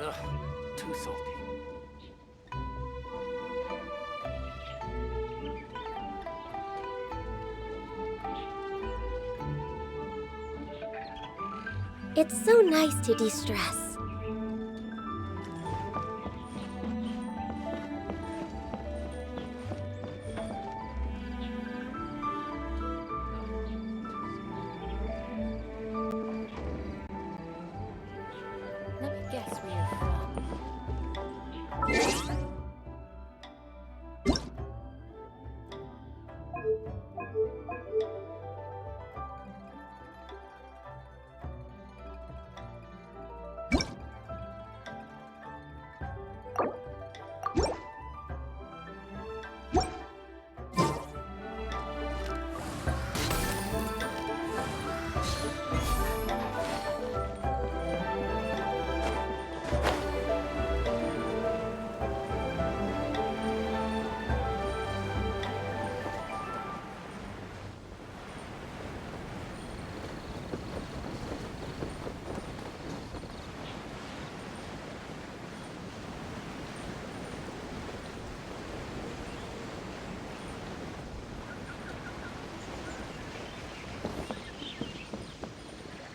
Ugh, too salty. It's so nice to de-stress. Let me guess where you're from.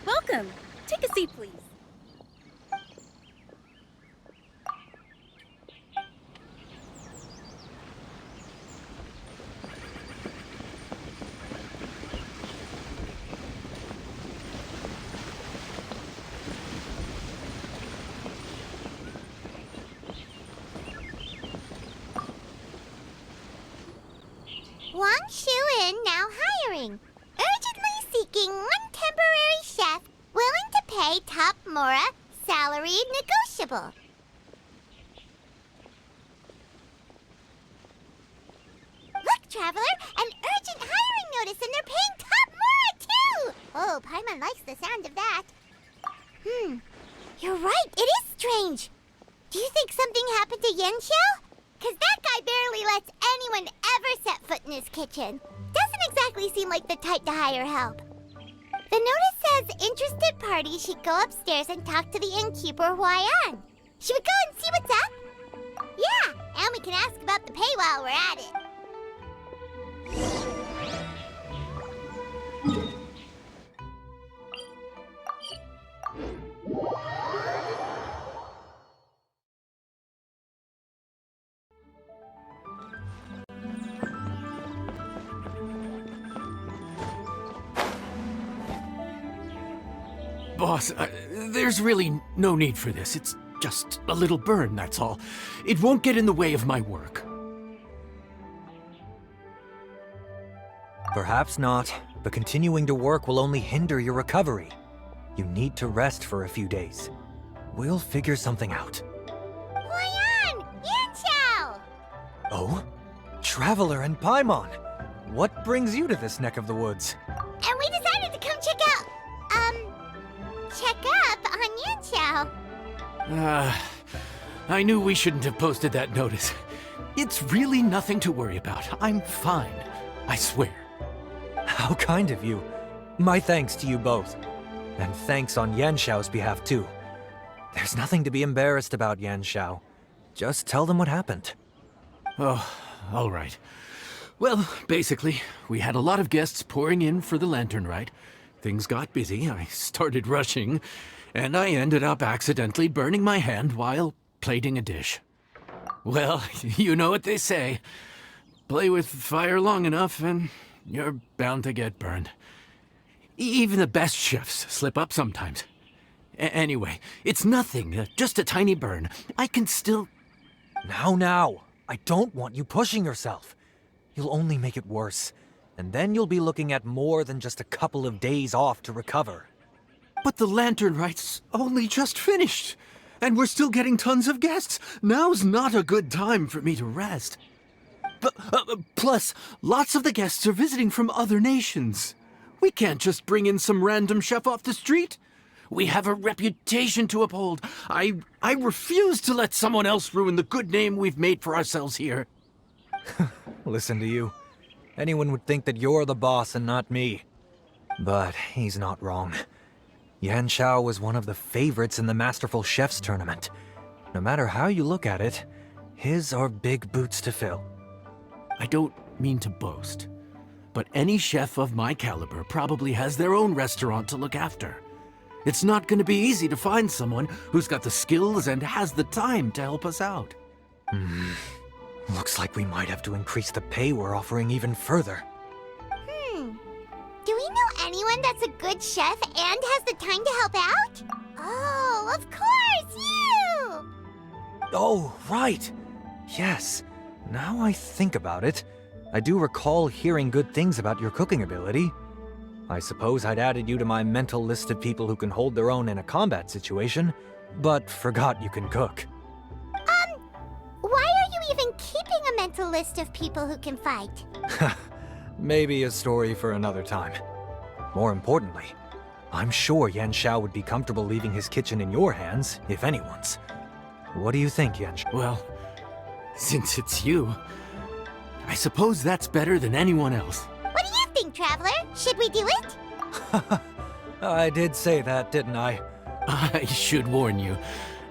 Welcome. Take a seat, please. Shuin now hiring. Urgently seeking one temporary chef willing to pay top Mora, salary negotiable. Look, Traveler, an urgent hiring notice and they're paying top Mora too! Oh, Paimon likes the sound of that. You're right, it is strange. Do you think something happened to Yenshao? 'Cause that guy barely lets anyone ever set foot in his kitchen. Doesn't exactly seem like the type to hire help. The notice says interested parties should go upstairs and talk to the innkeeper Huayan. Should we go and see what's up? Yeah, and we can ask about the pay while we're at it. Boss, there's really no need for this. It's just a little burn, that's all. It won't get in the way of my work. Perhaps not, but continuing to work will only hinder your recovery. You need to rest for a few days. We'll figure something out. Huayan! Yanchao! Oh? Traveler and Paimon! What brings you to this neck of the woods? And we decided to come check up on Yanchao. I knew we shouldn't have posted that notice. It's really nothing to worry about. I'm fine. I swear. How kind of you. My thanks to you both. And thanks on Yanshao's behalf too. There's nothing to be embarrassed about, Yanshao. Just tell them what happened. Oh, all right. Well, basically, we had a lot of guests pouring in for the lantern rite. Things got busy, I started rushing, and I ended up accidentally burning my hand while plating a dish. Well, you know what they say. Play with fire long enough and you're bound to get burned. Even the best chefs slip up sometimes. Anyway, it's nothing, just a tiny burn. I can still... Now. I don't want you pushing yourself. You'll only make it worse. And then you'll be looking at more than just a couple of days off to recover. But the lantern right's only just finished. And we're still getting tons of guests. Now's not a good time for me to rest. Plus, lots of the guests are visiting from other nations. We can't just bring in some random chef off the street. We have a reputation to uphold. I refuse to let someone else ruin the good name we've made for ourselves here. Listen to you. Anyone would think that you're the boss and not me. But he's not wrong. Yanxiao was one of the favorites in the Masterful Chefs tournament. No matter how you look at it, his are big boots to fill. I don't mean to boast, but any chef of my caliber probably has their own restaurant to look after. It's not going to be easy to find someone who's got the skills and has the time to help us out. Looks like we might have to increase the pay we're offering even further. Do we know anyone that's a good chef and has the time to help out? Oh, of course, you! Oh, right! Yes. Now I think about it, I do recall hearing good things about your cooking ability. I suppose I'd added you to my mental list of people who can hold their own in a combat situation, but forgot you can cook. Why are you even keeping a mental list of people who can fight? Maybe a story for another time. More importantly, I'm sure Yanxiao would be comfortable leaving his kitchen in your hands, if anyone's. What do you think, Yanxiao? Well, since it's you, I suppose that's better than anyone else. What do you think, Traveler? Should we do it? I did say that, didn't I? I should warn you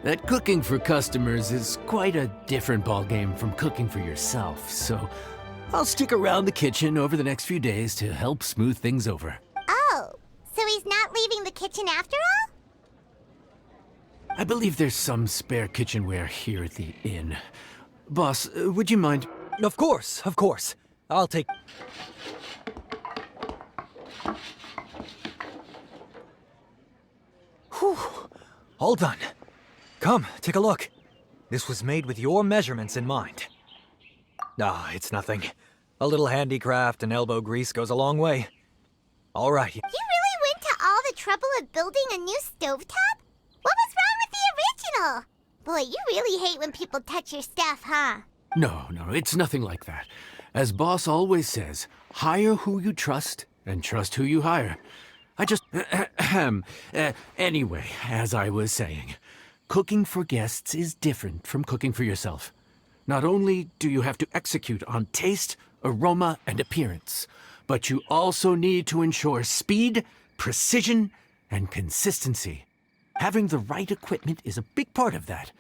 that cooking for customers is quite a different ballgame from cooking for yourself, so I'll stick around the kitchen over the next few days to help smooth things over. Oh, so he's not leaving the kitchen after all? I believe there's some spare kitchenware here at the inn. Boss, would you mind? Of course, of course. I'll take... Whew. All done. Come, take a look. This was made with your measurements in mind. Ah, it's nothing. A little handicraft and elbow grease goes a long way. All right. You really went to all the trouble of building a new stovetop? What was wrong with the original? Boy, you really hate when people touch your stuff, huh? No, it's nothing like that. As Boss always says, hire who you trust and trust who you hire. I just... anyway, as I was saying, cooking for guests is different from cooking for yourself. Not only do you have to execute on taste, aroma, and appearance, but you also need to ensure speed, precision, and consistency. Having the right equipment is a big part of that.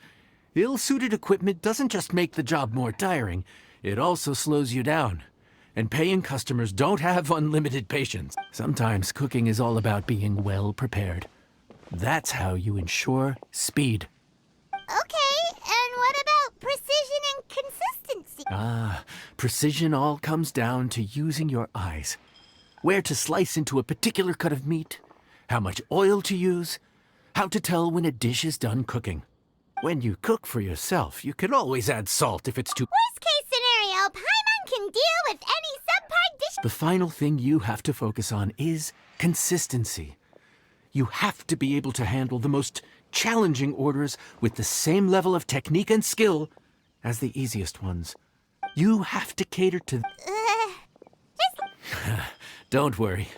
Ill-suited equipment doesn't just make the job more tiring, it also slows you down. And paying customers don't have unlimited patience. Sometimes cooking is all about being well prepared. That's how you ensure speed. Okay, and what about precision and consistency? Precision all comes down to using your eyes. Where to slice into a particular cut of meat, how much oil to use, how to tell when a dish is done cooking. When you cook for yourself, you can always add salt if it's too... Worst case scenario, Paimon can deal with any subpar dish. The final thing you have to focus on is consistency. You have to be able to handle the most challenging orders with the same level of technique and skill as the easiest ones. You have to cater to... Don't worry.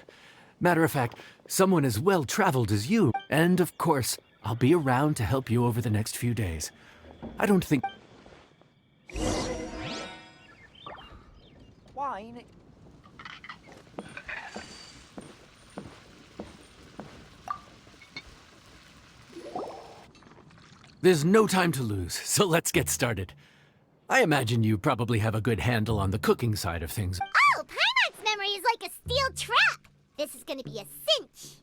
Matter of fact, someone as well-traveled as you. And of course, I'll be around to help you over the next few days. I don't think... Wine. There's no time to lose, so let's get started. I imagine you probably have a good handle on the cooking side of things. Oh, Paimon's memory is like a steel trap. This is gonna be a cinch.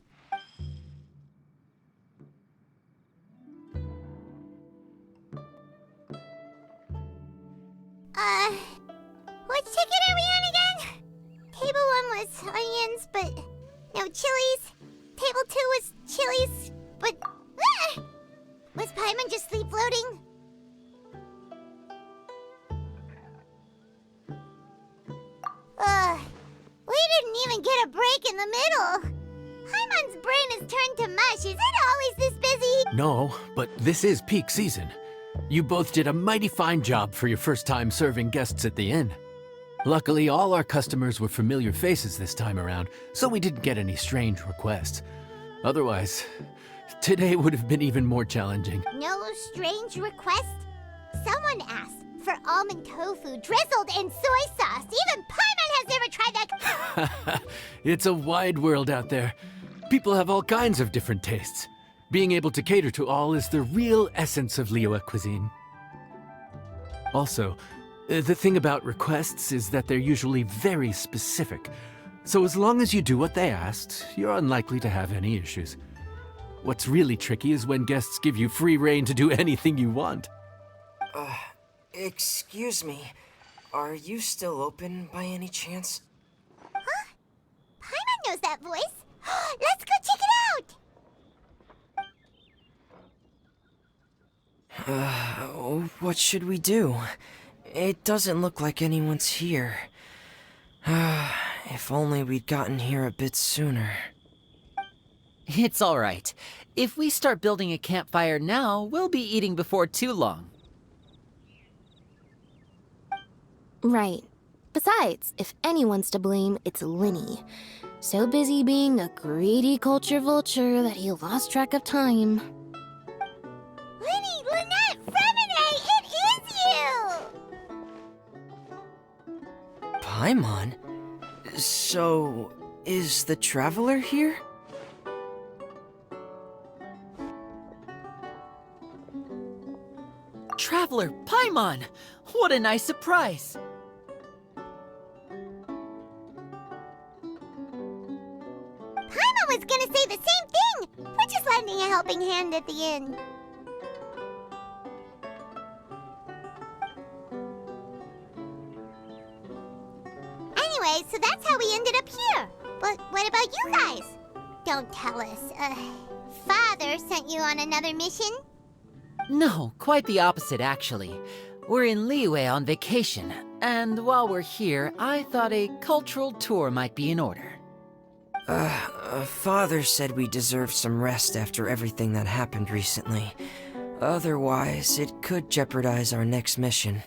Which ticket are we on again? Table 1 was onions, but no chilies. Table 2 was chilies, but... Was Paimon just sleep floating? We didn't even get a break in the middle. Paimon Paimon's brain is turned to mush. Is it always this busy? No, but this is peak season. You both did a mighty fine job for your first time serving guests at the inn. Luckily, all our customers were familiar faces this time around, so we didn't get any strange requests. Otherwise, today would have been even more challenging. No strange request? Someone asked for almond tofu drizzled in soy sauce. Even Paimon has never tried that. It's a wide world out there. People have all kinds of different tastes. Being able to cater to all is the real essence of Liyue cuisine. Also, the thing about requests is that they're usually very specific. So as long as you do what they asked, you're unlikely to have any issues. What's really tricky is when guests give you free rein to do anything you want. Excuse me. Are you still open by any chance? Paimon knows that voice. Let's go check it out. What should we do? It doesn't look like anyone's here. If only we'd gotten here a bit sooner. It's all right. If we start building a campfire now, we'll be eating before too long. Right. Besides, if anyone's to blame, it's Linny. So busy being a greedy culture vulture that he lost track of time. Linny, Lynette, Fremine, it is you! Paimon? So, is the Traveler here? Traveler, Paimon! What a nice surprise! Paimon was gonna say the same thing! We're just lending a helping hand at the inn. Anyway, so that's how we ended up here. But what about you guys? Don't tell us. Father sent you on another mission? No, quite the opposite, actually. We're in Liyue on vacation, and while we're here, I thought a cultural tour might be in order. Father said we deserve some rest after everything that happened recently. Otherwise, it could jeopardize our next mission.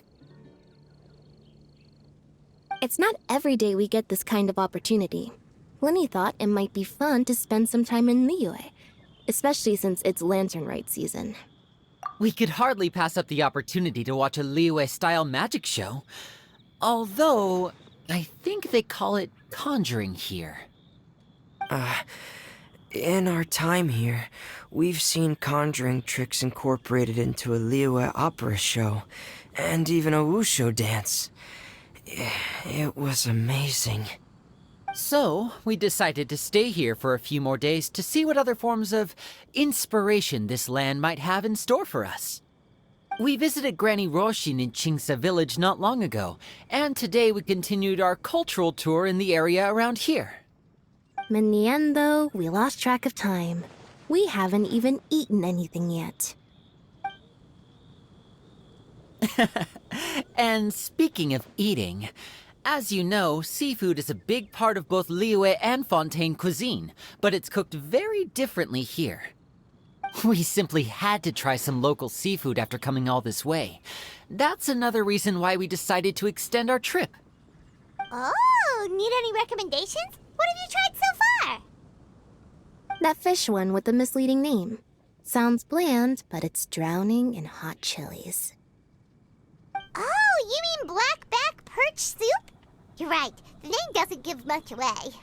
It's not every day we get this kind of opportunity. Lenny thought it might be fun to spend some time in Liyue, especially since it's Lantern Rite season. We could hardly pass up the opportunity to watch a Liyue-style magic show. Although, I think they call it conjuring here. In our time here, we've seen conjuring tricks incorporated into a Liyue opera show, and even a wushu dance. It was amazing. So, we decided to stay here for a few more days to see what other forms of inspiration this land might have in store for us. We visited Granny Roshin in Chingsa village not long ago, and today we continued our cultural tour in the area around here. In the end, though, we lost track of time. We haven't even eaten anything yet. And speaking of eating, as you know, seafood is a big part of both Liyue and Fontaine cuisine, but it's cooked very differently here. We simply had to try some local seafood after coming all this way. That's another reason why we decided to extend our trip. Oh, need any recommendations? What have you tried so far? That fish one with the misleading name. Sounds bland, but it's drowning in hot chilies. Oh, you mean blackback perch soup? You're right, the name doesn't give much away.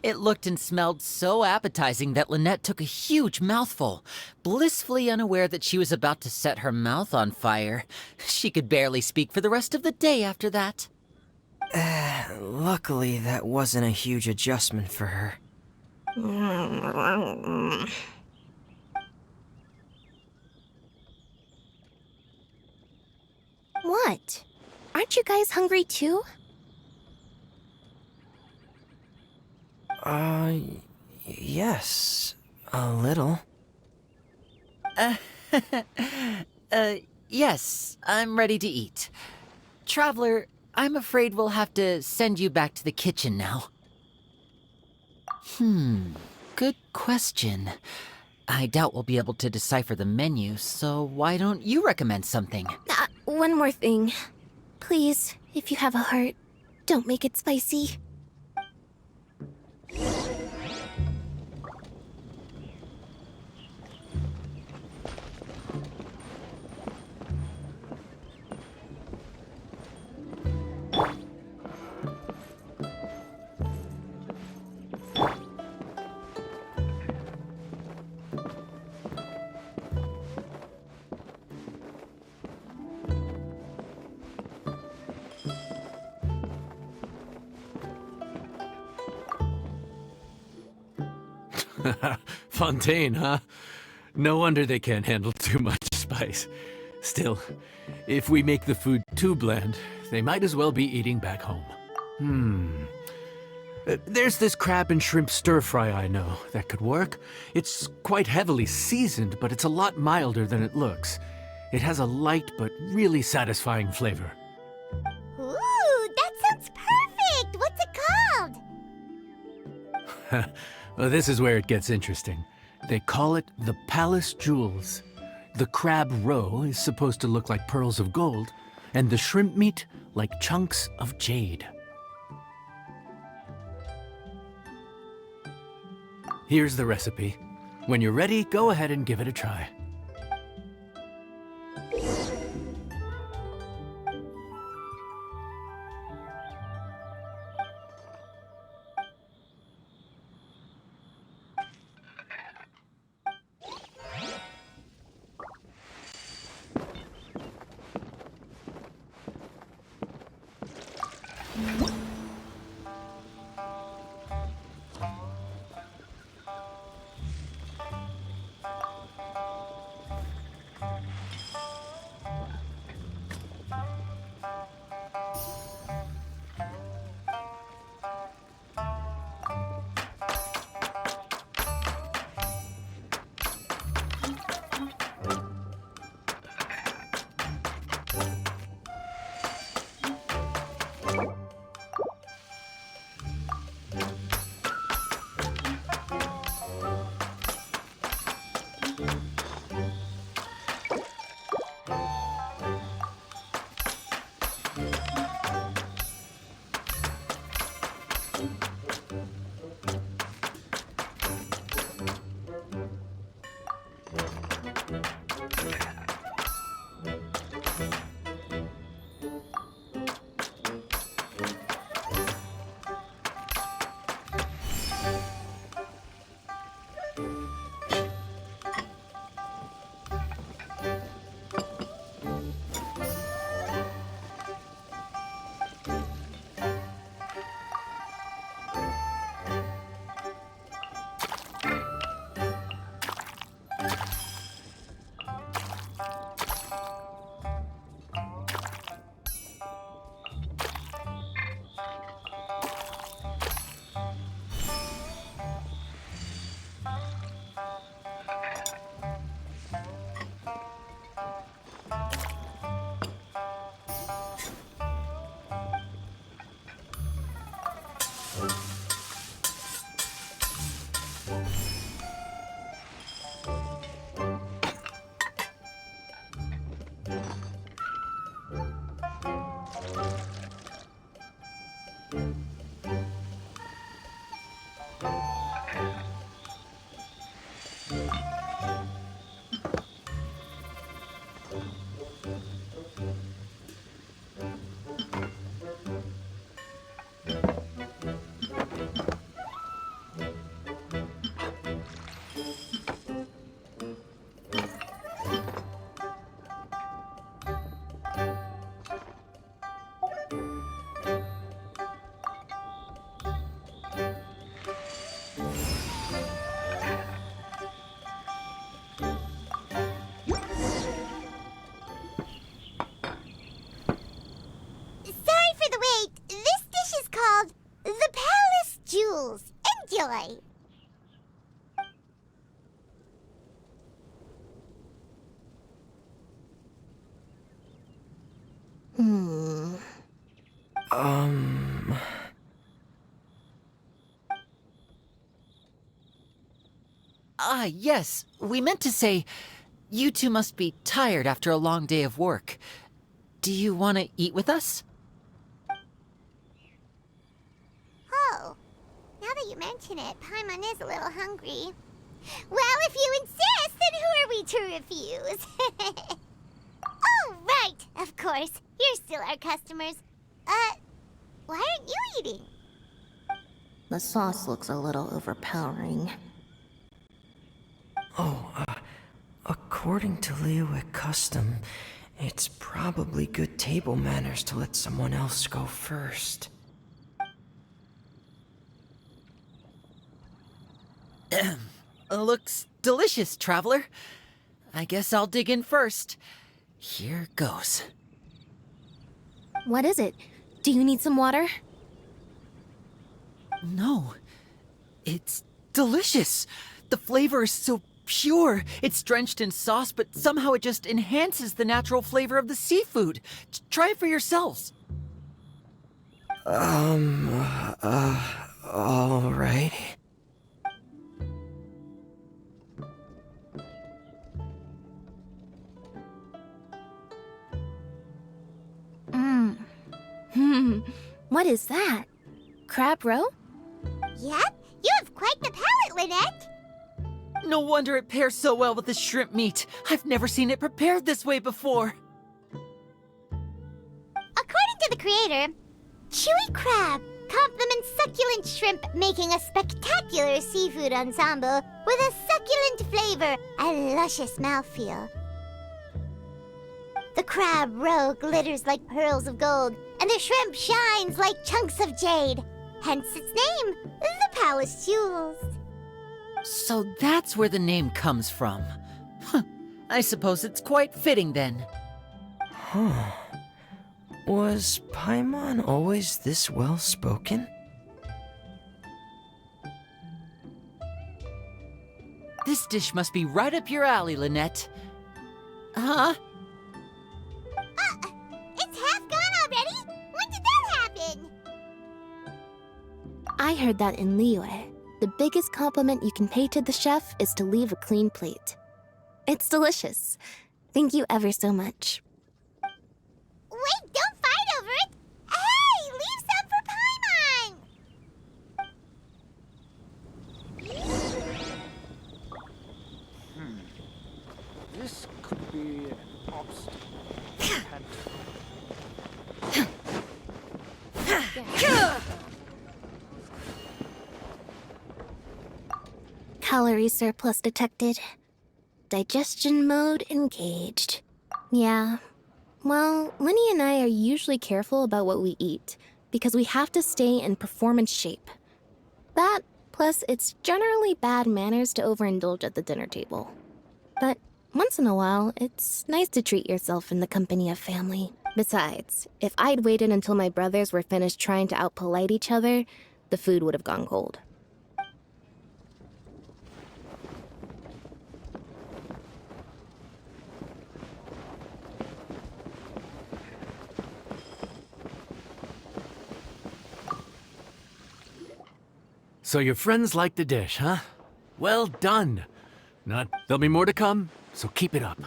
It looked and smelled so appetizing that Lynette took a huge mouthful, blissfully unaware that she was about to set her mouth on fire. She could barely speak for the rest of the day after that. Luckily, that wasn't a huge adjustment for her. What? Aren't you guys hungry too? Yes, a little. Yes, I'm ready to eat. Traveler, I'm afraid we'll have to send you back to the kitchen now. Good question. I doubt we'll be able to decipher the menu, so why don't you recommend something? One more thing. Please, if you have a heart, don't make it spicy. Fontaine, huh? No wonder they can't handle too much spice. Still, if we make the food too bland, they might as well be eating back home. There's this crab and shrimp stir-fry I know that could work. It's quite heavily seasoned, but it's a lot milder than it looks. It has a light but really satisfying flavor. Ooh, that sounds perfect! What's it called? Well, this is where it gets interesting. They call it the Palace Jewels. The crab roe is supposed to look like pearls of gold, and the shrimp meat like chunks of jade. Here's the recipe. When you're ready, go ahead and give it a try. yes. We meant to say, you two must be tired after a long day of work. Do you want to eat with us? Oh, now that you mention it, Paimon is a little hungry. Well, if you insist, then who are we to refuse? Oh, right, of course. You're still our customers. Why aren't you eating? The sauce looks a little overpowering. According to Liyue custom, it's probably good table manners to let someone else go first. Looks delicious, traveler. I guess I'll dig in first. Here goes. What is it? Do you need some water? No. It's delicious. The flavor is so pure. It's drenched in sauce, but somehow it just enhances the natural flavor of the seafood. Try it for yourselves. Alright. What is that? Crab roe? Yep, you have quite the palate, Lynette. No wonder it pairs so well with the shrimp meat. I've never seen it prepared this way before. According to the creator, chewy crab complements succulent shrimp, making a spectacular seafood ensemble with a succulent flavor and luscious mouthfeel. The crab roe glitters like pearls of gold, and the shrimp shines like chunks of jade. Hence its name, the Palace Jewels. So that's where the name comes from. Huh. I suppose it's quite fitting then. Was Paimon always this well-spoken? This dish must be right up your alley, Lynette. Huh? It's half gone already? When did that happen? I heard that in Liyue, the biggest compliment you can pay to the chef is to leave a clean plate. It's delicious. Thank you ever so much. Wait, don't fight over it! Hey, leave some for Paimon! This could be an obstacle. Calorie surplus detected. Digestion mode engaged. Yeah. Well, Lenny and I are usually careful about what we eat, because we have to stay in performance shape. That, plus it's generally bad manners to overindulge at the dinner table. But once in a while, it's nice to treat yourself in the company of family. Besides, if I'd waited until my brothers were finished trying to outpolite each other, the food would have gone cold. So your friends like the dish, huh? Well done. There'll be more to come, so keep it up.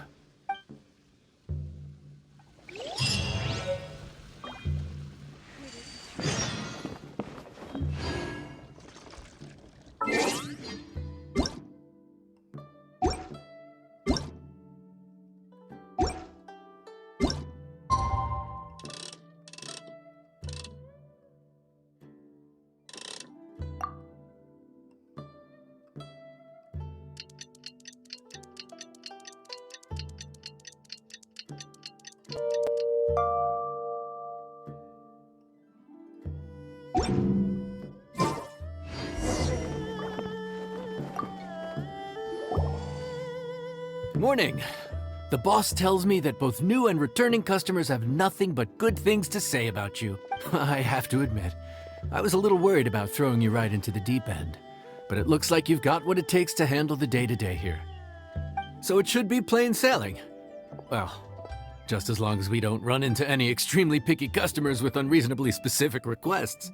Morning. The boss tells me that both new and returning customers have nothing but good things to say about you. I have to admit, I was a little worried about throwing you right into the deep end, but it looks like you've got what it takes to handle the day-to-day here. So it should be plain sailing. Well, just as long as we don't run into any extremely picky customers with unreasonably specific requests.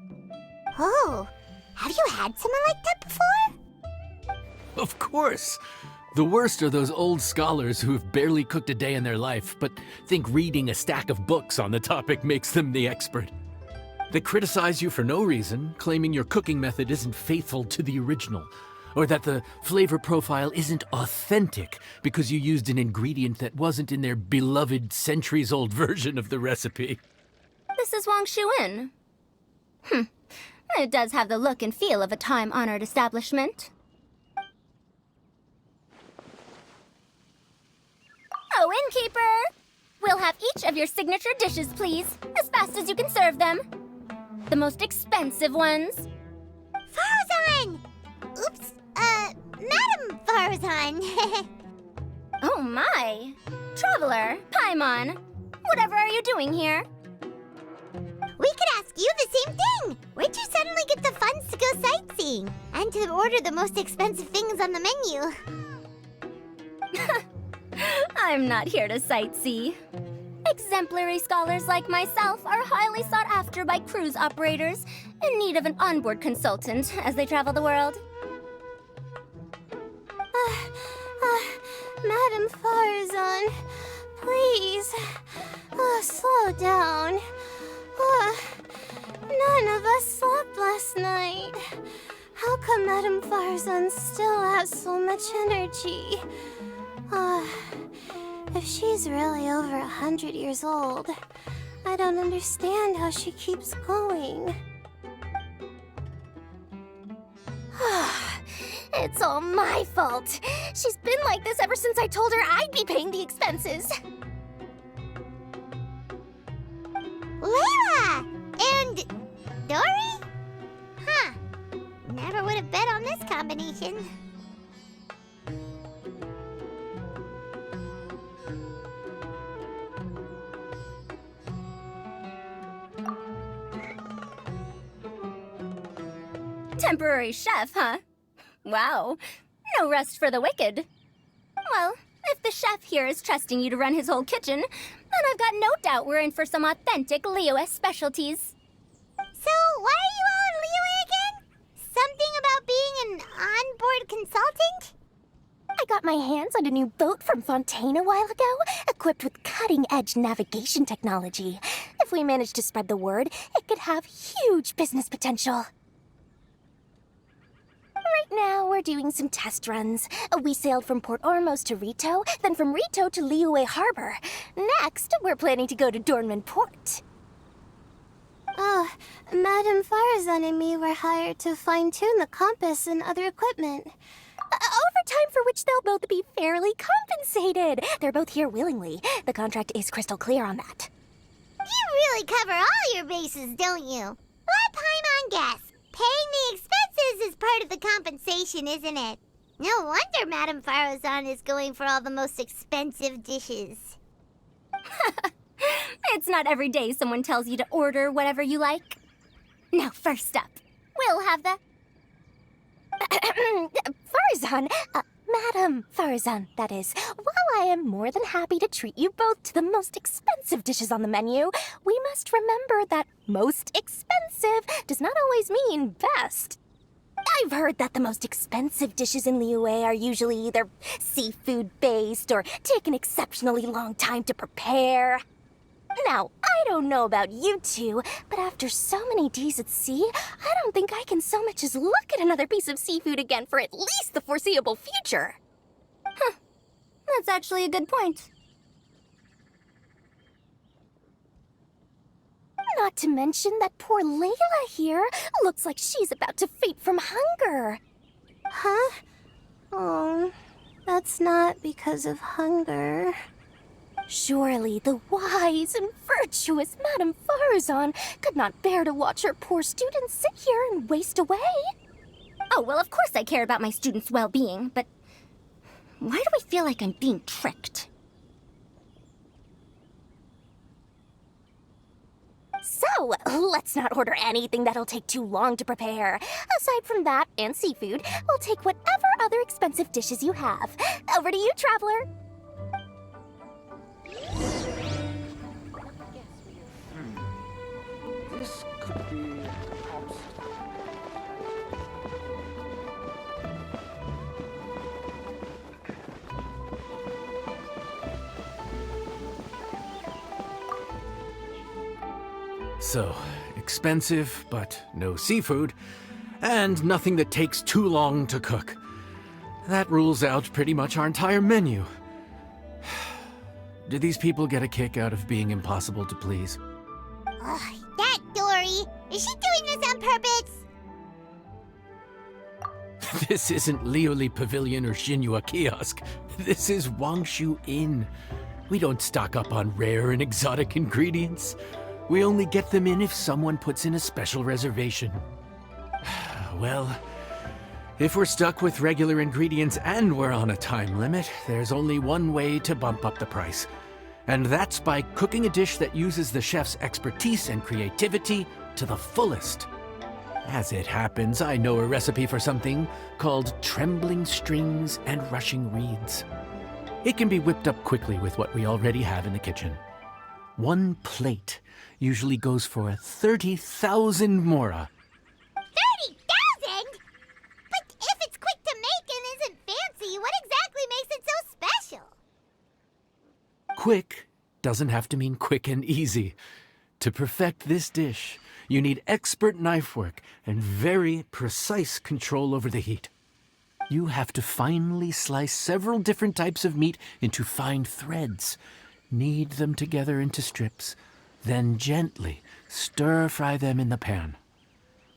Oh, have you had someone like that before? Of course! The worst are those old scholars who have barely cooked a day in their life, but think reading a stack of books on the topic makes them the expert. They criticize you for no reason, claiming your cooking method isn't faithful to the original, or that the flavor profile isn't authentic because you used an ingredient that wasn't in their beloved centuries-old version of the recipe. This is Wang Shuin. It does have the look and feel of a time-honored establishment. Oh, innkeeper! We'll have each of your signature dishes, please, as fast as you can serve them. The most expensive ones. Farazan! Oops, Madam Farazan. Oh my! Traveler, Paimon, whatever are you doing here? We could ask you the same thing! Where'd you suddenly get the funds to go sightseeing? And to order the most expensive things on the menu? I'm not here to sightsee. Exemplary scholars like myself are highly sought after by cruise operators in need of an onboard consultant as they travel the world. Madam Farazan, please, slow down. None of us slept last night. How come Madam Farazan still has so much energy? If she's really over 100 years old, I don't understand how she keeps going. It's all my fault. She's been like this ever since I told her I'd be paying the expenses. Layla! And Dory? Huh. Never would have bet on this combination. Temporary chef, huh? Wow. No rest for the wicked. Well, if the chef here is trusting you to run his whole kitchen, then I've got no doubt we're in for some authentic Liyue specialties. So, why are you all in Liyue again? Something about being an onboard consultant? I got my hands on a new boat from Fontaine a while ago, equipped with cutting-edge navigation technology. If we manage to spread the word, it could have huge business potential. Right now, we're doing some test runs. We sailed from Port Ormos to Rito, then from Rito to Liyue Harbor. Next, we're planning to go to Dornman Port. Madam Farazan and me were hired to fine-tune the compass and other equipment. Overtime for which they'll both be fairly compensated. They're both here willingly. The contract is crystal clear on that. You really cover all your bases, don't you? Let Paimon guess. Paying the expenses is part of the compensation, isn't it? No wonder Madame Farazan is going for all the most expensive dishes. It's not every day someone tells you to order whatever you like. Now, first up, we'll have the... Farazan, Madam Farazan, that is. While I am more than happy to treat you both to the most expensive dishes on the menu, we must remember that most expensive does not always mean best. I've heard that the most expensive dishes in Liyue are usually either seafood-based or take an exceptionally long time to prepare. Now, I don't know about you two, but after so many days at sea, I don't think I can so much as look at another piece of seafood again for at least the foreseeable future. Huh. That's actually a good point. Not to mention that poor Layla here looks like she's about to faint from hunger. Huh? Oh, that's not because of hunger. Surely the wise and virtuous Madame Farazan could not bear to watch her poor students sit here and waste away. Oh, well, of course I care about my students' well-being, but why do I feel like I'm being tricked? So, let's not order anything that'll take too long to prepare. Aside from that and seafood, we'll take whatever other expensive dishes you have. Over to you, traveler. This could be an obstacle. So, expensive, but no seafood, and nothing that takes too long to cook. That rules out pretty much our entire menu. Do these people get a kick out of being impossible to please? Ugh, that Dory! Is she doing this on purpose? This isn't Lioli Pavilion or Xinhua Kiosk. This is Wangshu Inn. We don't stock up on rare and exotic ingredients. We only get them in if someone puts in a special reservation. Well, if we're stuck with regular ingredients and we're on a time limit, there's only one way to bump up the price. And that's by cooking a dish that uses the chef's expertise and creativity to the fullest. As it happens, I know a recipe for something called trembling strings and rushing reeds. It can be whipped up quickly with what we already have in the kitchen. One plate usually goes for 30,000 mora. 30,000? But if it's quick to make and isn't fancy, what exactly makes it so special? Quick doesn't have to mean quick and easy. To perfect this dish, you need expert knife work and very precise control over the heat. You have to finely slice several different types of meat into fine threads, knead them together into strips, then gently stir-fry them in the pan.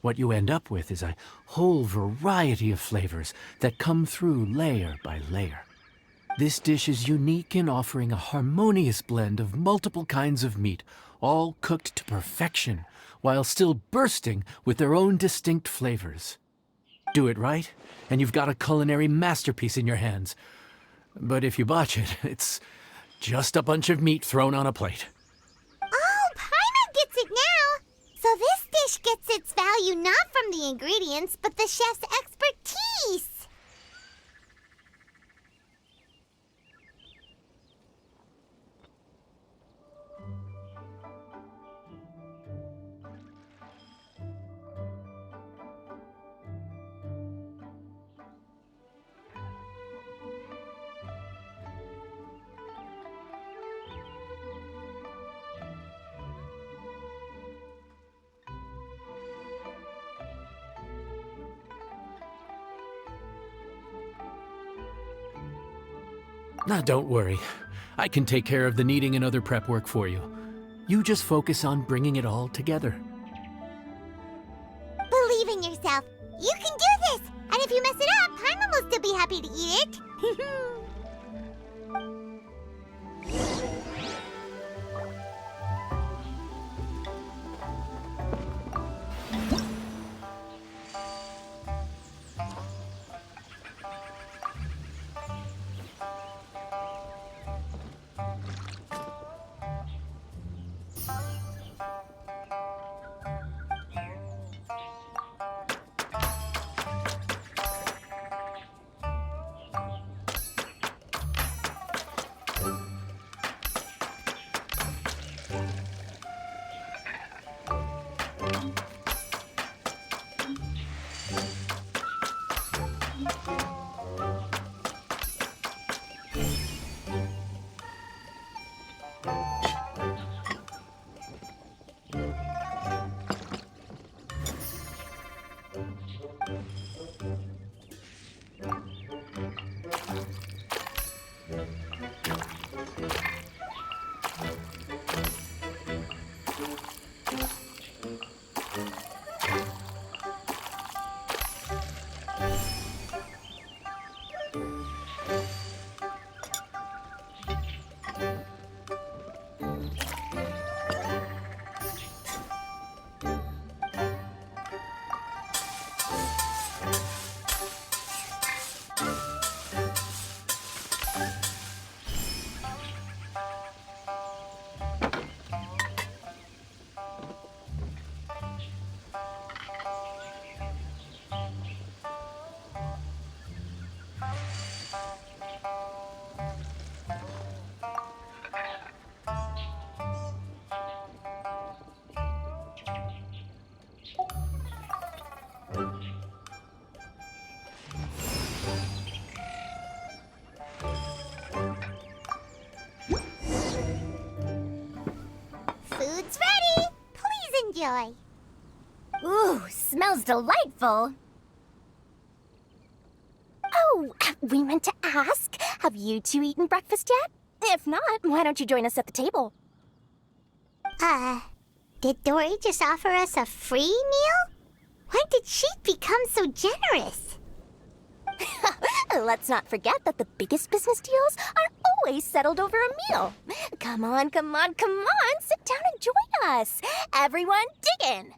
What you end up with is a whole variety of flavors that come through layer by layer. This dish is unique in offering a harmonious blend of multiple kinds of meat, all cooked to perfection, while still bursting with their own distinct flavors. Do it right, and you've got a culinary masterpiece in your hands. But if you botch it, it's just a bunch of meat thrown on a plate. Oh, Paimon gets it now! So this dish gets its value not from the ingredients, but the chef's expertise! Now, don't worry. I can take care of the kneading and other prep work for you. You just focus on bringing it all together. Believe in yourself. You can do this! And if you mess it up, Paimon will still be happy to eat it. enjoy. Ooh, smells delightful. Oh, we meant to ask, have you two eaten breakfast yet? If not, why don't you join us at the table? Did Dory just offer us a free meal? When did she become so generous? Let's not forget that the biggest business deals are always settled over a meal. Come on, come on, come on, sit down and join us. Everyone, dig in.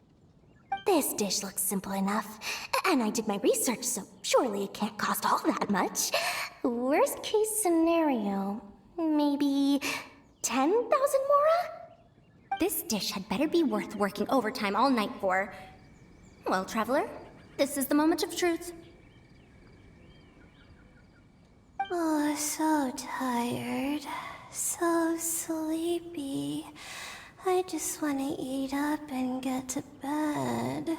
This dish looks simple enough, and I did my research, so surely it can't cost all that much. Worst case scenario, maybe 10,000 mora? This dish had better be worth working overtime all night for. Well, traveler, this is the moment of truth. Oh, so tired. So sleepy. I just want to eat up and get to bed.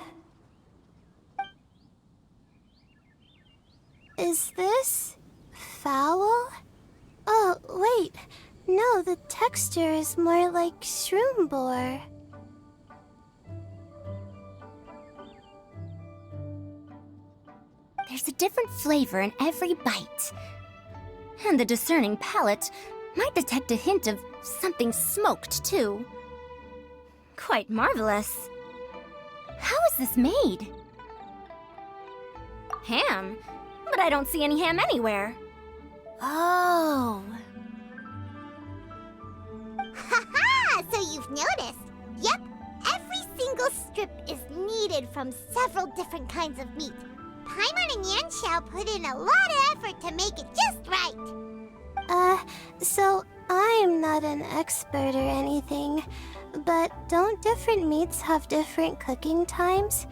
Is this foul? Oh, wait. No, the texture is more like shroom boar. There's a different flavor in every bite. And the discerning palate might detect a hint of something smoked, too. Quite marvelous. How is this made? Ham? But I don't see any ham anywhere. Oh. Haha! So you've noticed. Yep, every single strip is kneaded from several different kinds of meat. Paimon and Yanxiao put in a lot of effort to make it just right. So I'm not an expert or anything, but don't different meats have different cooking times?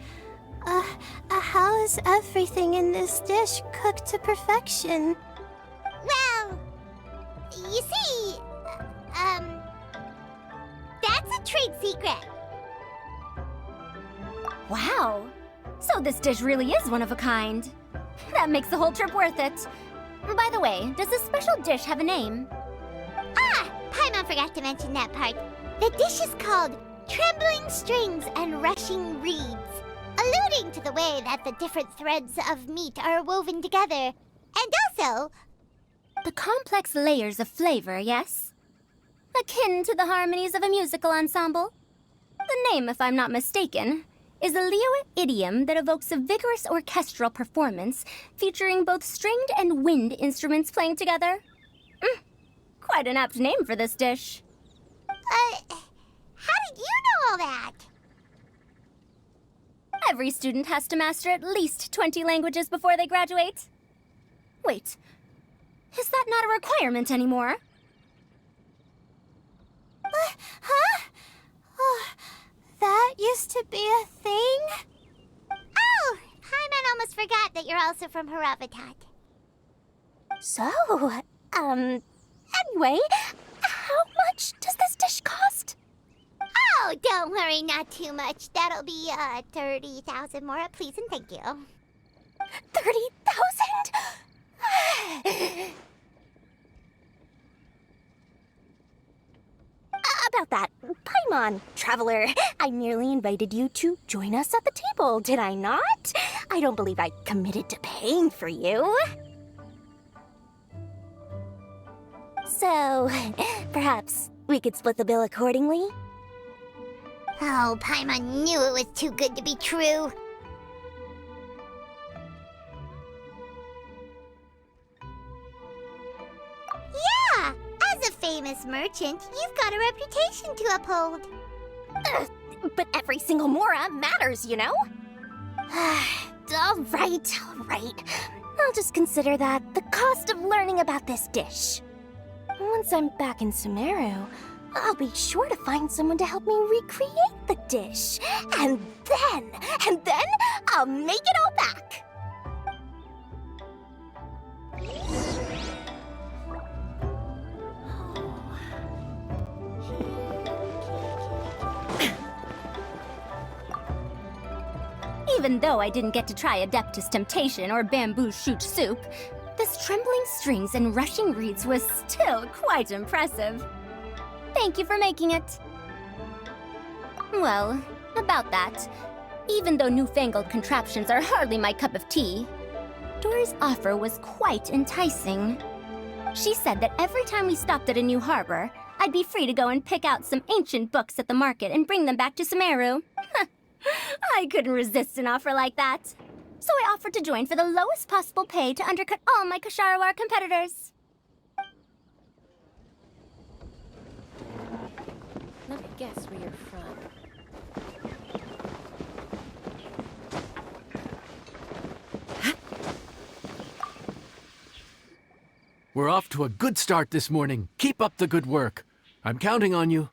How is everything in this dish cooked to perfection? Well, you see, that's a trade secret. Wow. So this dish really is one of a kind. That makes the whole trip worth it. By the way, does this special dish have a name? Paimon forgot to mention that part. The dish is called Trembling Strings and Rushing Reeds, alluding to the way that the different threads of meat are woven together. And also, The complex layers of flavor, yes? Akin to the harmonies of a musical ensemble? The name, if I'm not mistaken, is a Liyue idiom that evokes a vigorous orchestral performance featuring both stringed and wind instruments playing together. Quite an apt name for this dish. how did you know all that? Every student has to master at least 20 languages before they graduate. Wait, is that not a requirement anymore? Huh? Oh, that used to be a thing? Oh, Paimon almost forgot that you're also from Haravatat. So, anyway, how much does this dish cost? Oh, don't worry, not too much. That'll be, 30,000 more, please and thank you. 30,000? About that, Paimon, traveler, I merely invited you to join us at the table, did I not? I don't believe I committed to paying for you. So, perhaps we could split the bill accordingly? Oh, Paimon knew it was too good to be true. Yeah, as a famous merchant, you've got a reputation to uphold. But every single mora matters, you know? All right. I'll just consider that the cost of learning about this dish. Once I'm back in Sumeru, I'll be sure to find someone to help me recreate the dish. And then I'll make it all back. Even though I didn't get to try Adeptus Temptation or Bamboo Shoot Soup, this trembling strings and rushing reeds was still quite impressive. Thank you for making it. Well, About that, even though newfangled contraptions are hardly my cup of tea, Dory's offer was quite enticing. She said that every time we stopped at a new harbor, I'd be free to go and pick out some ancient books at the market and bring them back to Sumeru. I couldn't resist an offer like that. So I offered to join for the lowest possible pay to undercut all my Kasharawar competitors. Let me guess where you're from. We're off to a good start this morning. Keep up the good work. I'm counting on you.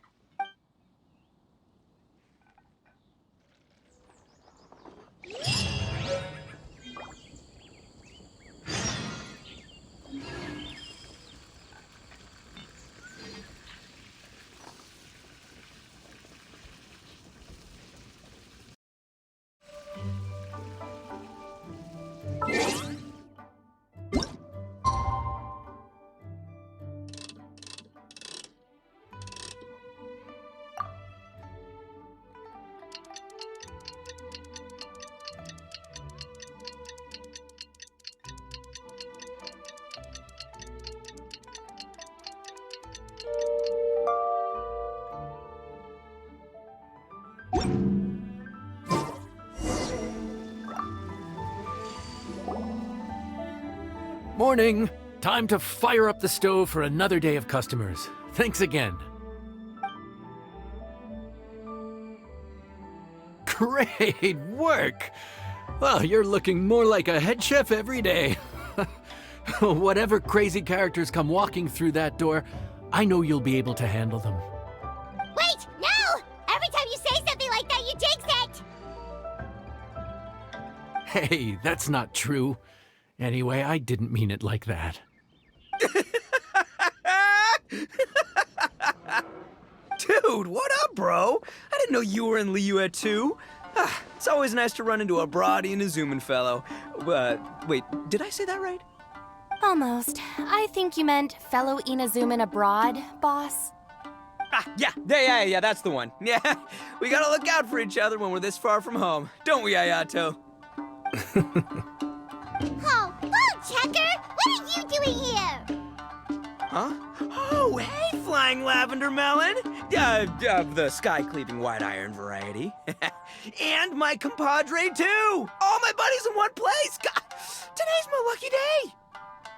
Morning! Time to fire up the stove for another day of customers. Thanks again. Great work! Well, you're looking more like a head chef every day. Whatever crazy characters come walking through that door, I know you'll be able to handle them. Wait, no! Every time you say something like that, you jinx it! Hey, that's not true. Anyway, I didn't mean it like that. Dude, what up, bro? I didn't know you were in Liyue too. It's always nice to run into a Brody and a Zoomin fellow. Wait, did I say that right? Almost. I think you meant fellow Inazuman abroad, boss. Yeah, that's the one. Yeah, we gotta look out for each other when we're this far from home, don't we, Ayato? Oh, Checker! What are you doing here? Huh? Oh, hey, Flying Lavender Melon! The sky-cleaving white iron variety. And my compadre, too! All my buddies in one place! God, today's my lucky day!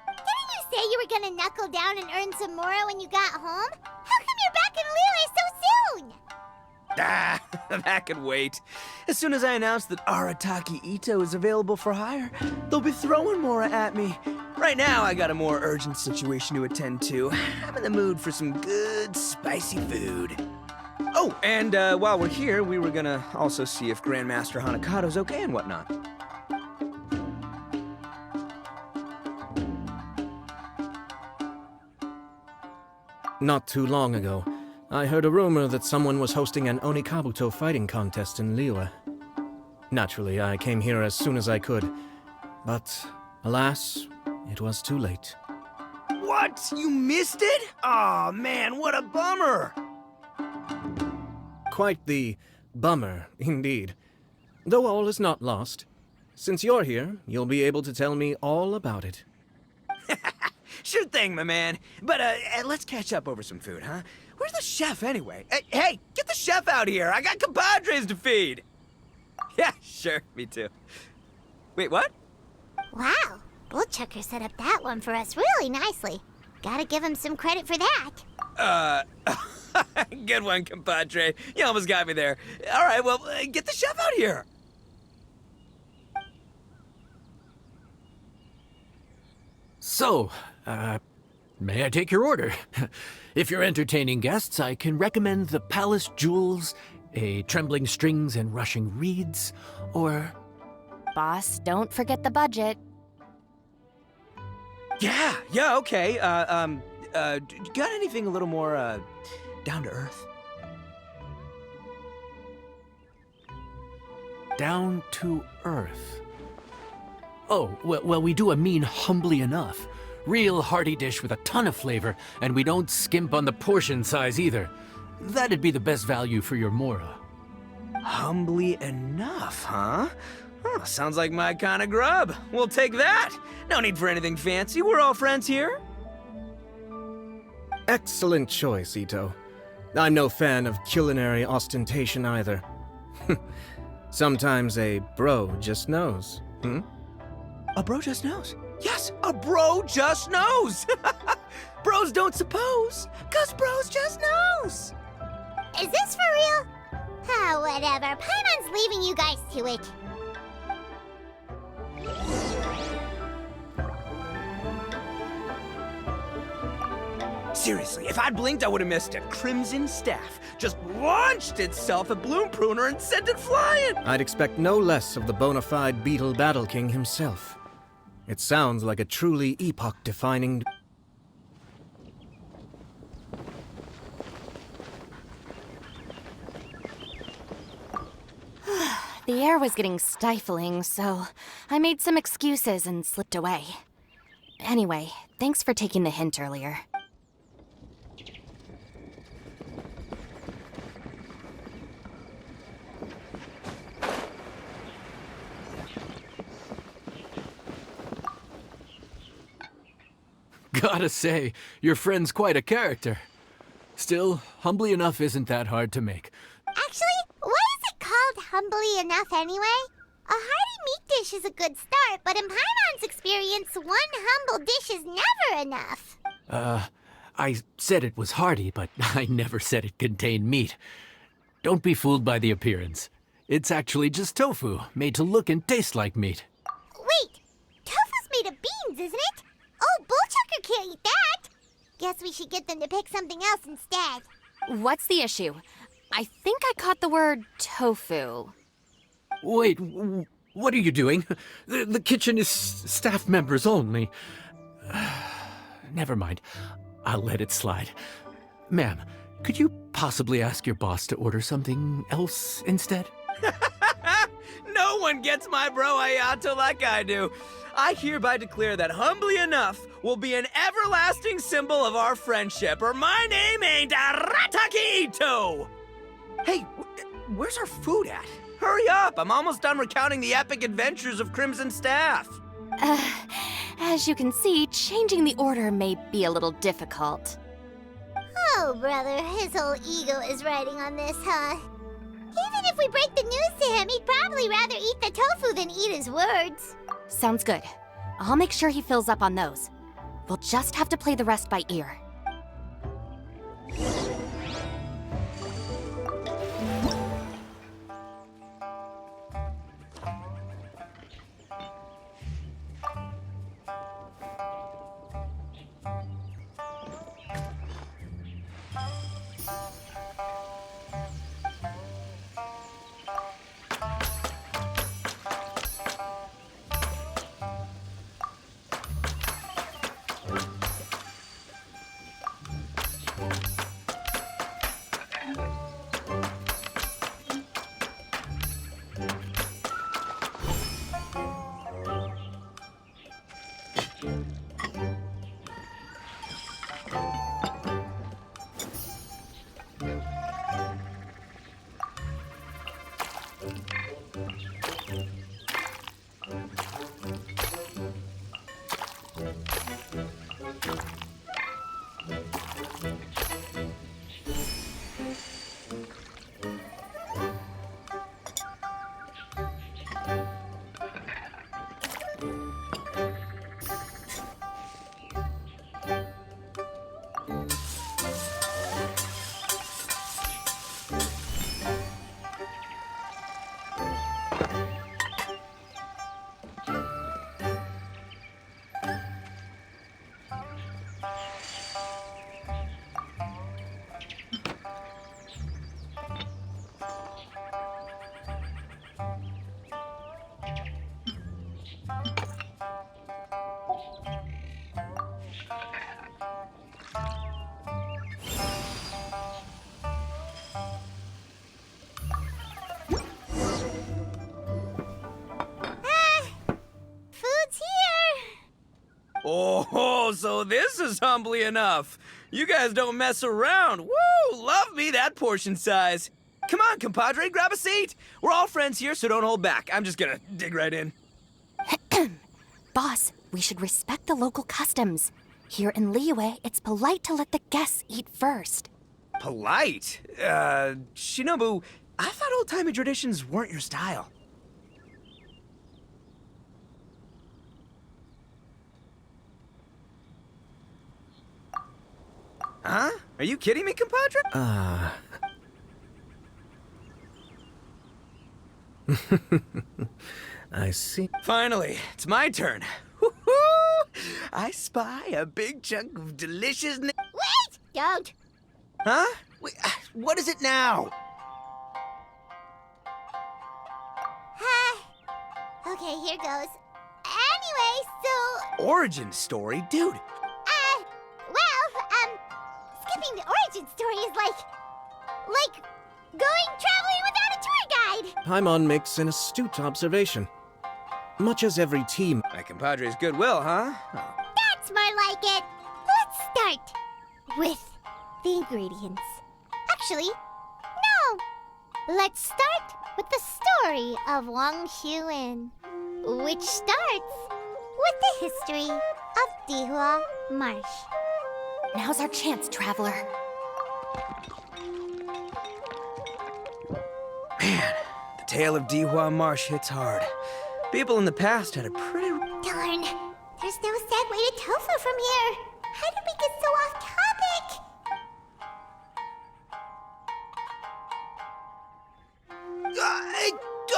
Didn't you say you were gonna knuckle down and earn some more when you got home? How come you're back in Liyue so soon? That could wait. As soon as I announce that Arataki Ito is available for hire, they'll be throwing Mora at me. Right now, I got a more urgent situation to attend to. I'm in the mood for some good, spicy food. Oh, and while we're here, we were gonna also see if Grandmaster Hanakado's okay and whatnot. Not too long ago, I heard a rumor that someone was hosting an Onikabuto fighting contest in Liyue. Naturally, I came here as soon as I could, but alas, it was too late. What? You missed it? Aw, man, what a bummer! Quite the bummer, indeed. Though all is not lost. Since you're here, you'll be able to tell me all about it. Sure thing, my man. But let's catch up over some food, huh? Where's the chef, anyway? Hey, get the chef out here! I got compadres to feed! Yeah, sure, me too. Wait, what? Wow, Bullchucker set up that one for us really nicely. Gotta give him some credit for that. Good one, compadre. You almost got me there. All right, well, get the chef out here. So, may I take your order? If you're entertaining guests, I can recommend the Palace Jewels, a Trembling Strings and Rushing Reeds, or... Boss, don't forget the budget. Yeah, okay. Got anything a little more, down to earth? Down to earth. Oh, well, we do a mean humbly enough. Real hearty dish with a ton of flavor, and we don't skimp on the portion size either. That'd be the best value for your Mora. Humbly enough, huh? Sounds like my kind of grub. We'll take that. No need for anything fancy. We're all friends here. Excellent choice, Ito. I'm no fan of culinary ostentation either. Sometimes a bro just knows. A bro just knows. Yes, a bro just knows. Bros don't suppose, 'cause bros just knows. Is this for real? Oh, whatever. Paimon's leaving you guys to it. Seriously, if I'd blinked, I would have missed it. Crimson Staff just launched itself at Bloom Pruner and sent it flying. I'd expect no less of the bona fide Beetle Battle King himself. It sounds like a truly epoch-defining... The air was getting stifling, so I made some excuses and slipped away. Anyway, thanks for taking the hint earlier. Gotta say, your friend's quite a character. Still, humbly enough isn't that hard to make. Actually, why is it called humbly enough anyway? A hearty meat dish is a good start, but in Paimon's experience, one humble dish is never enough. I said it was hearty, but I never said it contained meat. Don't be fooled by the appearance. It's actually just tofu, made to look and taste like meat. Wait, tofu's made of beans, isn't it? Oh, Bullchucker can't eat that. Guess we should get them to pick something else instead. What's the issue? I think I caught the word tofu. Wait, what are you doing? The kitchen is staff members only. Never mind. I'll let it slide. Ma'am, could you possibly ask your boss to order something else instead? No one gets my bro Ayato like I do. I hereby declare that humbly enough will be an everlasting symbol of our friendship, or my name ain't Arataki Ito! Hey, where's our food at? Hurry up, I'm almost done recounting the epic adventures of Crimson Staff. As you can see, changing the order may be a little difficult. Oh, brother, his whole ego is riding on this, huh? Even if we break the news to him, he'd probably rather eat the tofu than eat his words. Sounds good. I'll make sure he fills up on those. We'll just have to play the rest by ear. Oh, so this is humbly enough. You guys don't mess around. Woo! Love me that portion size. Come on, compadre, grab a seat. We're all friends here, so don't hold back. I'm just gonna dig right in. Boss, we should respect the local customs. Here in Liyue, it's polite to let the guests eat first. Polite? Shinobu, I thought old-timey traditions weren't your style. Huh? Are you kidding me, compadre? I see. Finally, it's my turn. Woo-hoo! I spy a big chunk of deliciousness. Wait! Don't. Huh? Wait, what is it now? Okay, here goes. Anyway, so... Origin story? Dude, skipping the origin story is like going traveling without a tour guide. Paimon makes an astute observation. Much as every team... my compadre's goodwill, huh? That's more like it. Let's start with the ingredients. Actually, no. Let's start with the story of Wang Xuan, which starts with the history of Dihua Marsh. Now's our chance, traveler. Man, the tale of Dihua Marsh hits hard. People in the past had a pretty... Darn, there's no segue to tofu from here. How did we get so off topic?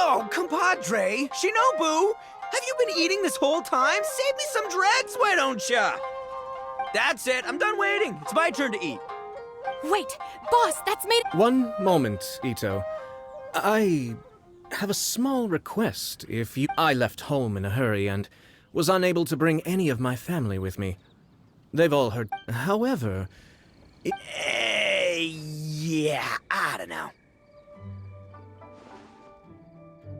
Oh, compadre! Shinobu! Have you been eating this whole time? Save me some dregs, why don't ya? That's it, I'm done waiting. It's my turn to eat. Wait, boss, that's made... One moment, Ito. I have a small request. If you... I left home in a hurry and was unable to bring any of my family with me. They've all heard... However... Yeah, I don't know.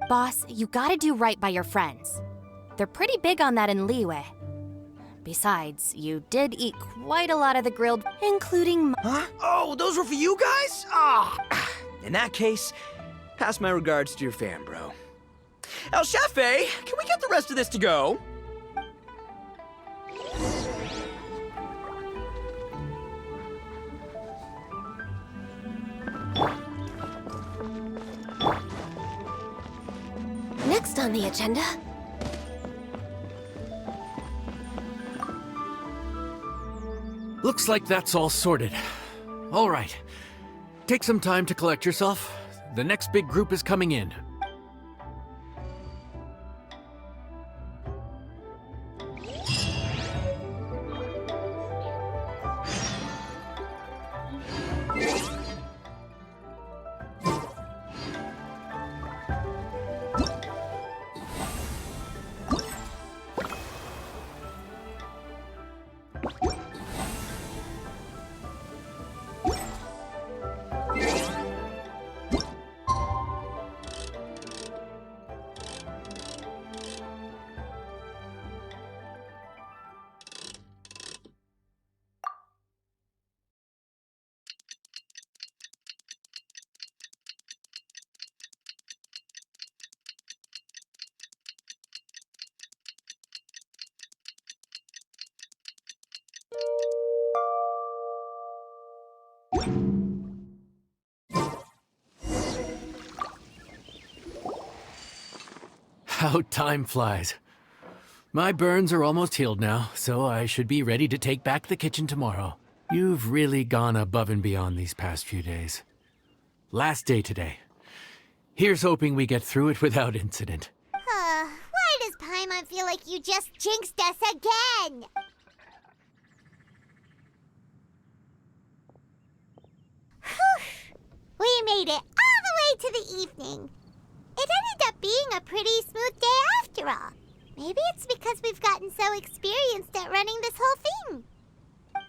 Boss, you gotta do right by your friends. They're pretty big on that in Liyue. Besides, you did eat quite a lot of the grilled, including... Huh? Oh, those were for you guys? Ah! In that case, pass my regards to your fan, bro. El Chefe, can we get the rest of this to go? Next on the agenda... Looks like that's all sorted. All right. Take some time to collect yourself. The next big group is coming in. How time flies. My burns are almost healed now, so I should be ready to take back the kitchen tomorrow. You've really gone above and beyond these past few days. Last day today. Here's hoping we get through it without incident. Why does Paimon feel like you just jinxed us again? Whew. We made it all the way to the evening. It ended up being a pretty smooth day after all. Maybe it's because we've gotten so experienced at running this whole thing.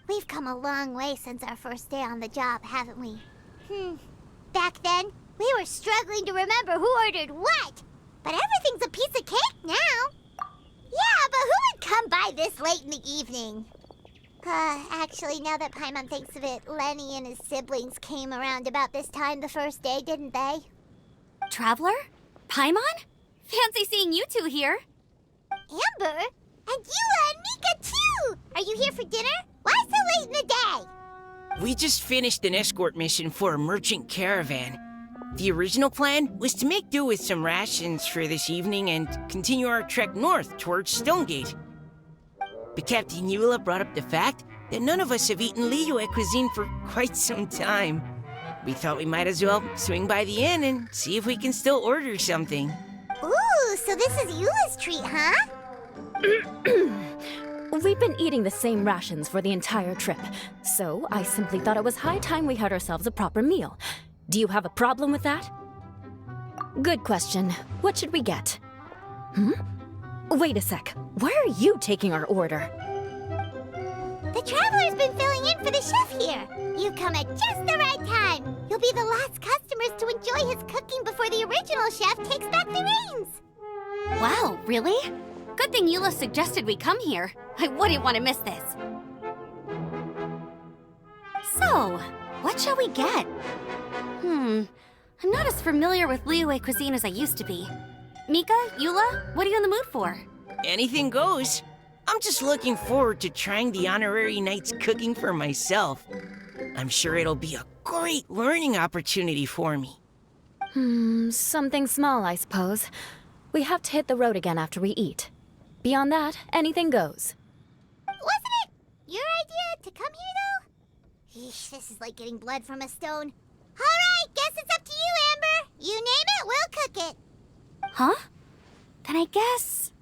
We've come a long way since our first day on the job, haven't we? Back then, we were struggling to remember who ordered what. But everything's a piece of cake now. Yeah, but who would come by this late in the evening? Actually, now that Paimon thinks of it, Lenny and his siblings came around about this time the first day, didn't they? Traveler? Paimon? Fancy seeing you two here. Amber? And Eula and Mika, too! Are you here for dinner? Why so late in the day? We just finished an escort mission for a merchant caravan. The original plan was to make do with some rations for this evening and continue our trek north towards Stonegate. But Captain Eula brought up the fact that none of us have eaten Liyue cuisine for quite some time. We thought we might as well swing by the inn and see if we can still order something. Ooh, so this is Eula's treat, huh? We've been eating the same rations for the entire trip, so I simply thought it was high time we had ourselves a proper meal. Do you have a problem with that? Good question. What should we get? Wait a sec. Why are you taking our order? The Traveler's been filling in for the chef here. You come at just the right time. You'll be the last customers to enjoy his cooking before the original chef takes back the reins. Wow, really? Good thing Eula suggested we come here. I wouldn't want to miss this. So, what shall we get? I'm not as familiar with Liyue cuisine as I used to be. Mika, Eula, what are you in the mood for? Anything goes. I'm just looking forward to trying the honorary knight's cooking for myself. I'm sure it'll be a great learning opportunity for me. Something small, I suppose. We have to hit the road again after we eat. Beyond that, anything goes. Wasn't it your idea to come here, though? Eesh, this is like getting blood from a stone. All right, guess it's up to you, Amber. You name it, we'll cook it. Huh? Then I guess...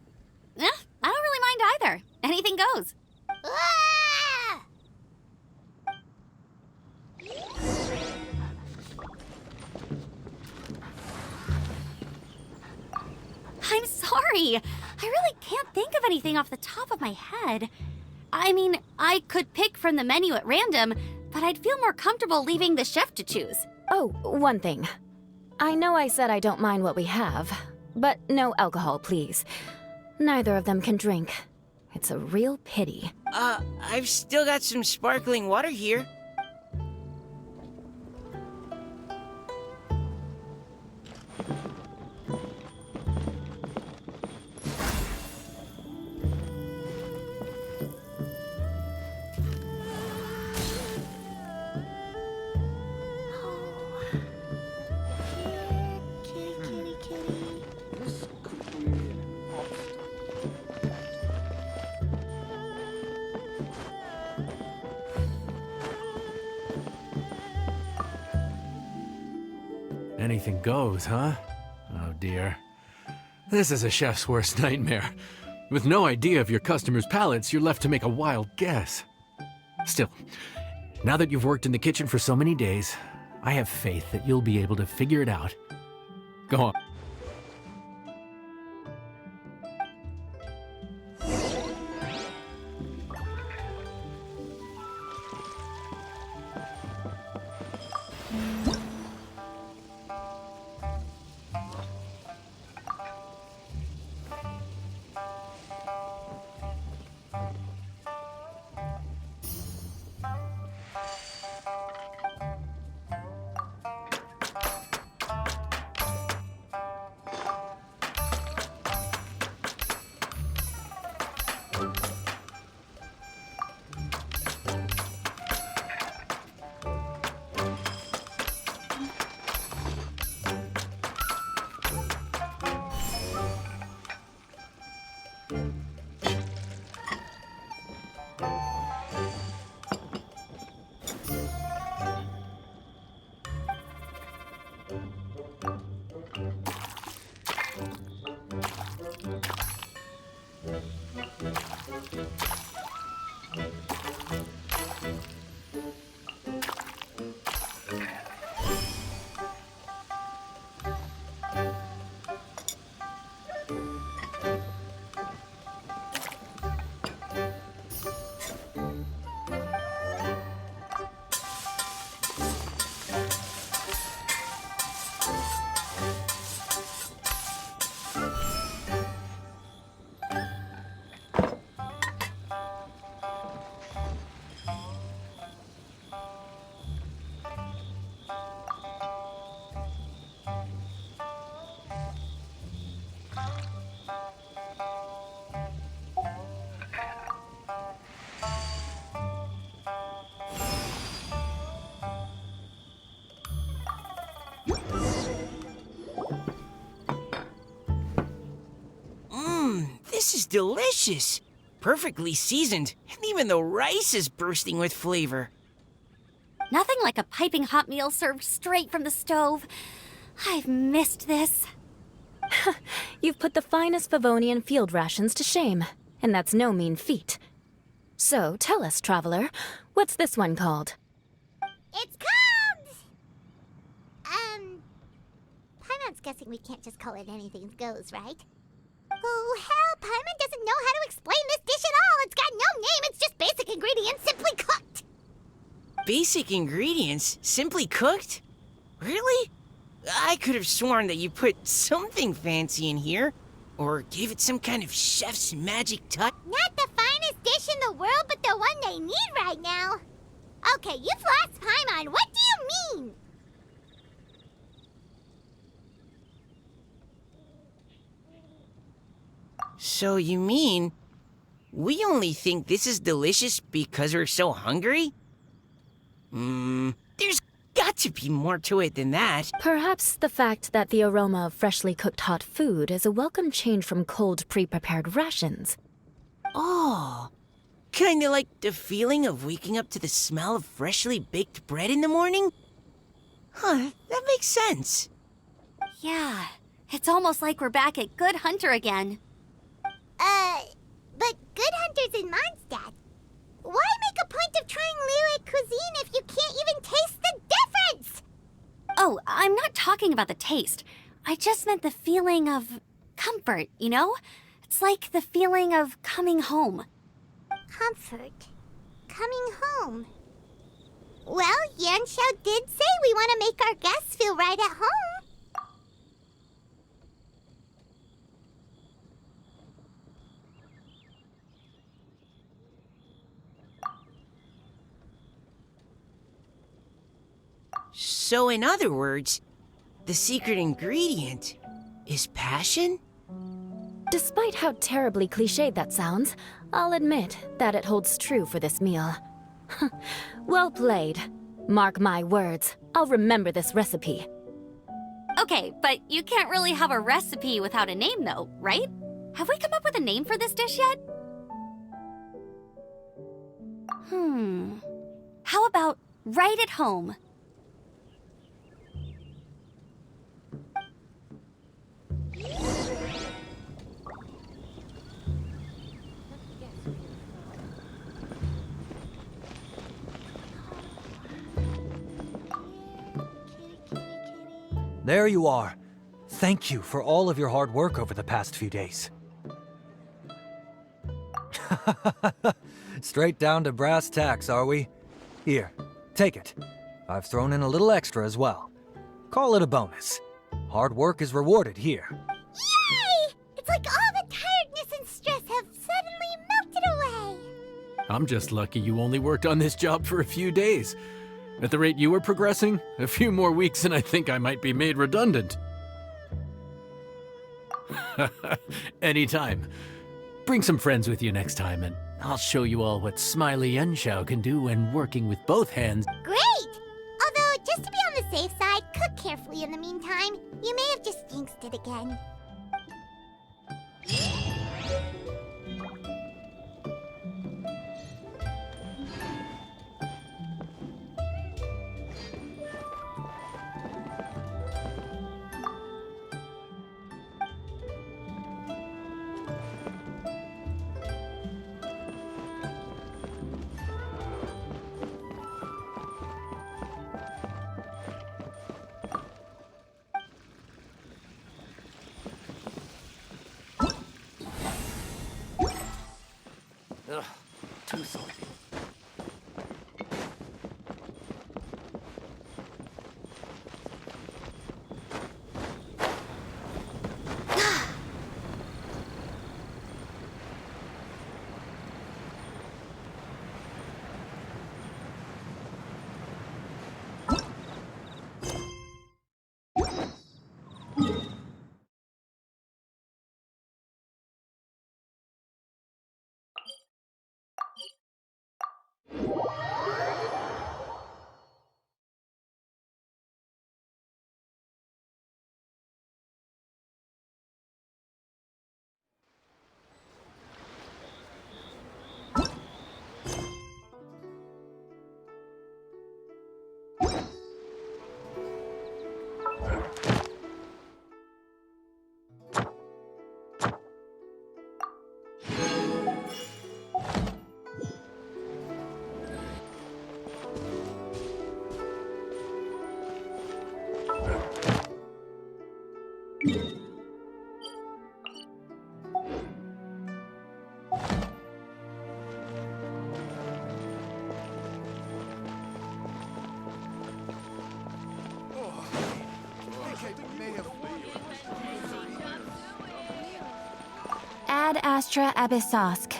I don't really mind either. Anything goes. Ah! I'm sorry. I really can't think of anything off the top of my head. I mean, I could pick from the menu at random, but I'd feel more comfortable leaving the chef to choose. Oh, one thing. I know I said I don't mind what we have, but no alcohol, please. Neither of them can drink. It's a real pity. I've still got some sparkling water here. This could be an obstacle. Anything goes, huh? Oh dear. This is a chef's worst nightmare. With no idea of your customers' palates, you're left to make a wild guess. Still, now that you've worked in the kitchen for so many days, I have faith that you'll be able to figure it out. Go on. This is delicious. Perfectly seasoned, and even the rice is bursting with flavor. Nothing like a piping hot meal served straight from the stove. I've missed this. You've put the finest Favonian field rations to shame, and that's no mean feat. So, tell us, traveler, what's this one called? It's called... Paimon's guessing we can't just call it anything goes, right? Oh, hell, Paimon doesn't know how to explain this dish at all. It's got no name, it's just basic ingredients simply cooked. Basic ingredients? Simply cooked? Really? I could have sworn that you put something fancy in here, or gave it some kind of chef's magic touch. Not the finest dish in the world, but the one they need right now. Okay, you've lost Paimon. What do you mean? So you mean we only think this is delicious because we're so hungry? There's got to be more to it than that. Perhaps the fact that the aroma of freshly cooked hot food is a welcome change from cold, pre-prepared rations. Oh, kinda like the feeling of waking up to the smell of freshly baked bread in the morning? Huh, that makes sense. Yeah, it's almost like we're back at Good Hunter again. But Good Hunter's in Mondstadt. Why make a point of trying Liyue cuisine if you can't even taste the difference? Oh, I'm not talking about the taste. I just meant the feeling of comfort, you know? It's like the feeling of coming home. Comfort. Coming home. Well, Yanxiao did say we want to make our guests feel right at home. So in other words, the secret ingredient is passion? Despite how terribly cliched that sounds, I'll admit that it holds true for this meal. Well played. Mark my words, I'll remember this recipe. Okay, but you can't really have a recipe without a name though, right? Have we come up with a name for this dish yet? How about right at home? There you are. Thank you for all of your hard work over the past few days. Straight down to brass tacks, are we? Here, take it. I've thrown in a little extra as well. Call it a bonus. Hard work is rewarded here. Yay! It's like all the tiredness and stress have suddenly melted away. I'm just lucky you only worked on this job for a few days. At the rate you were progressing, a few more weeks and I think I might be made redundant. Anytime. Bring some friends with you next time and I'll show you all what Smiley Yanxiao can do when working with both hands. Great! Although, just to be on the safe side, cook carefully in the meantime. You may have just jinxed it again. Ugh, too salty. Astra Abyssosk.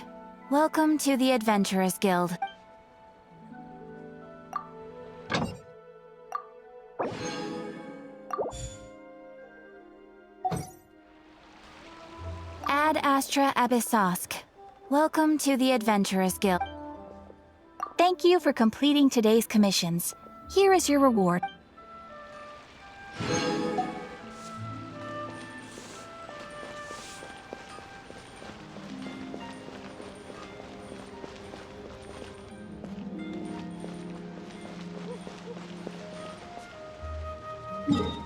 Welcome to the Adventurers Guild. Ad Astra Abyssosk. Welcome to the Adventurers Guild. Thank you for completing today's commissions. Here is your reward. You